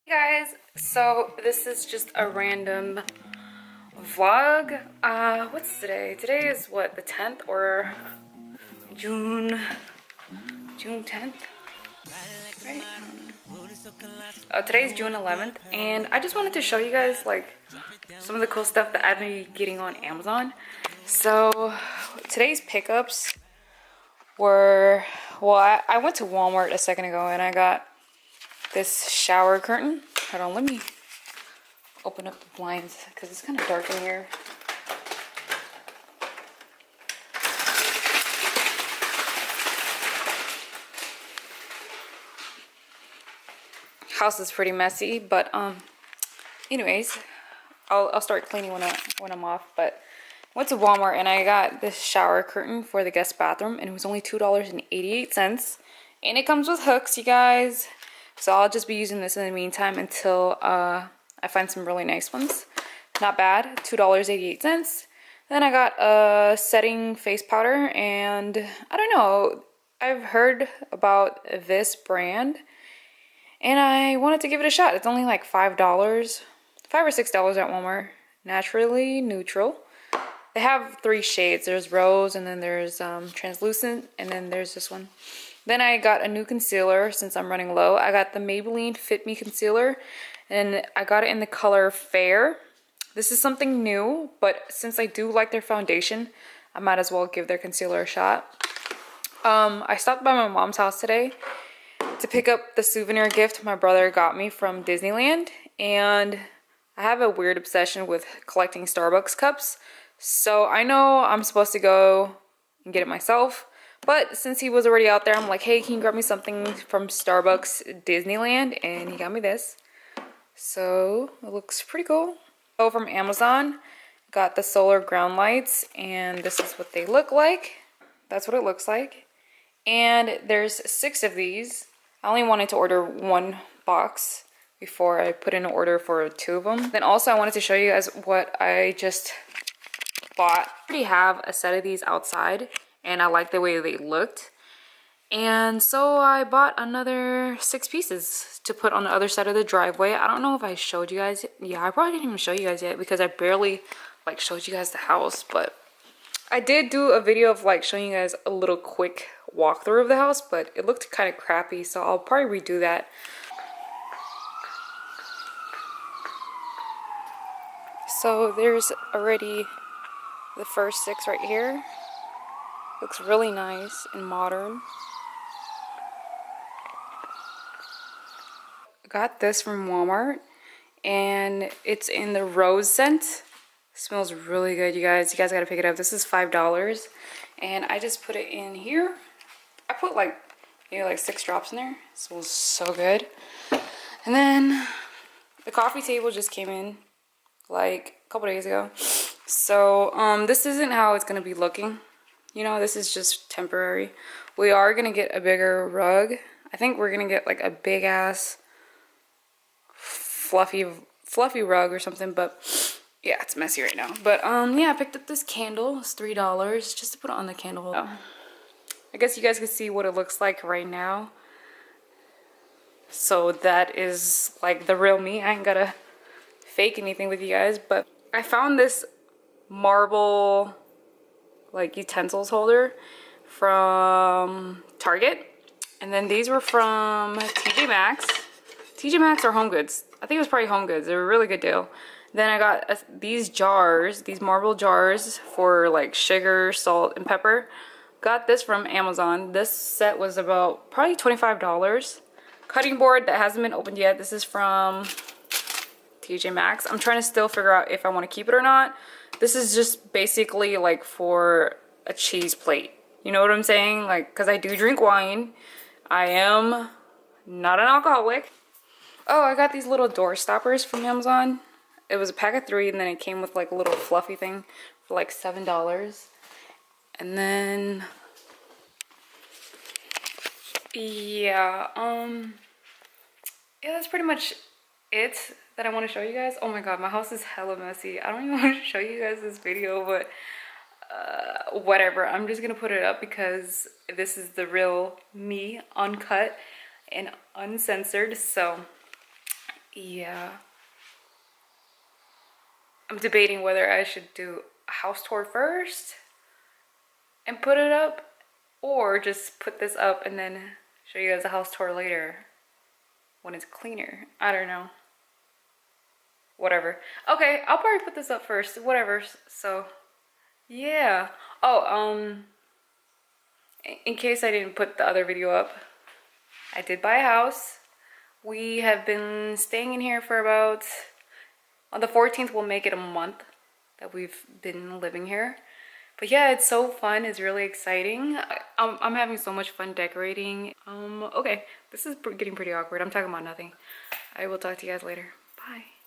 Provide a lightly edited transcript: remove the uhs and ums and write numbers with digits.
Hey guys, so this is just a random vlog. What's today? Today is what, the 10th or June 10th, right? Oh, today's June 11th, and I just wanted to show you guys like some of the cool stuff that I've been getting on Amazon. So today's pickups were, well, I went to Walmart a second ago and I got this shower curtain. Hold on, let me open up the blinds because it's kind of dark in here. House is pretty messy, but anyways, I'll start cleaning when I'm off. But I went to Walmart and I got this shower curtain for the guest bathroom, and it was only $2.88, and it comes with hooks, you guys. So I'll just be using this in the meantime until I find some really nice ones. Not bad, $2.88. Then I got a setting face powder, and I don't know, I've heard about this brand and I wanted to give it a shot. It's only like $5 or $6 at Walmart. Naturally Neutral. They have 3 shades. There's rose, and then there's translucent, and then there's this one. Then I got a new concealer since I'm running low. I got the Maybelline Fit Me concealer, and I got it in the color Fair. This is something new, but since I do like their foundation, I might as well give their concealer a shot. I stopped by my mom's house today to pick up the souvenir gift my brother got me from Disneyland, and I have a weird obsession with collecting Starbucks cups. So I know I'm supposed to go and get it myself, but since he was already out there, I'm like, hey, can you grab me something from Starbucks Disneyland? And he got me this. So it looks pretty cool. So from Amazon, got the solar ground lights, and this is what they look like. That's what it looks like. And there's 6 of these. I only wanted to order 1 box before I put in an order for 2 of them. Then also I wanted to show you guys what I just bought. I already have a set of these outside, and I like the way they looked, and so I bought another 6 pieces to put on the other side of the driveway. I don't know if I showed you guys. Yeah, I probably didn't even show you guys yet because I barely like showed you guys the house, but I did do a video of like showing you guys a little quick walkthrough of the house, but it looked kind of crappy, so I'll probably redo that. So there's already the first 6 right here. Looks really nice and modern. Got this from Walmart, and it's in the rose scent. It smells really good, you guys. You guys gotta pick it up. This is $5, and I just put it in here. I put like maybe like 6 drops in there. It smells so good. And then the coffee table just came in like a couple days ago. So this isn't how it's gonna be looking. You know, this is just temporary. We are gonna get a bigger rug. I think we're gonna get like a big ass fluffy rug or something, but yeah, it's messy right now. But yeah, I picked up this candle. It's $3 just to put it on the candle holder. I guess you guys can see what it looks like right now. So that is like the real me. I ain't gotta fake anything with you guys, but I found this marble like utensils holder from Target, and then these were from TJ Maxx. TJ Maxx or Home Goods. I think it was probably Home Goods. They were a really good deal. Then I got these jars, these marble jars for like sugar, salt, and pepper. Got this from Amazon. This set was about probably $25. Cutting board that hasn't been opened yet. This is from TJ Maxx. I'm trying to still figure out if I want to keep it or not. This is just basically like for a cheese plate. You know what I'm saying? Like, because I do drink wine. I am not an alcoholic. Oh, I got these little door stoppers from Amazon. It was a pack of 3, and then it came with like a little fluffy thing for like $7. And then yeah, that's pretty much it that I want to show you guys. Oh my god, my house is hella messy. I don't even want to show you guys this video, but whatever. I'm just gonna put it up because this is the real me, uncut and uncensored. So Yeah. I'm debating whether I should do a house tour first and put it up, or just put this up and then show you guys a house tour later when it's cleaner. I don't know. Whatever. Okay, I'll probably put this up first. Whatever. So, yeah. Oh, in case I didn't put the other video up, I did buy a house. We have been staying in here for about, on the 14th we'll make it a month that we've been living here. But yeah, it's so fun. It's really exciting. I'm having so much fun decorating. Okay, this is getting pretty awkward. I'm talking about nothing. I will talk to you guys later. Bye.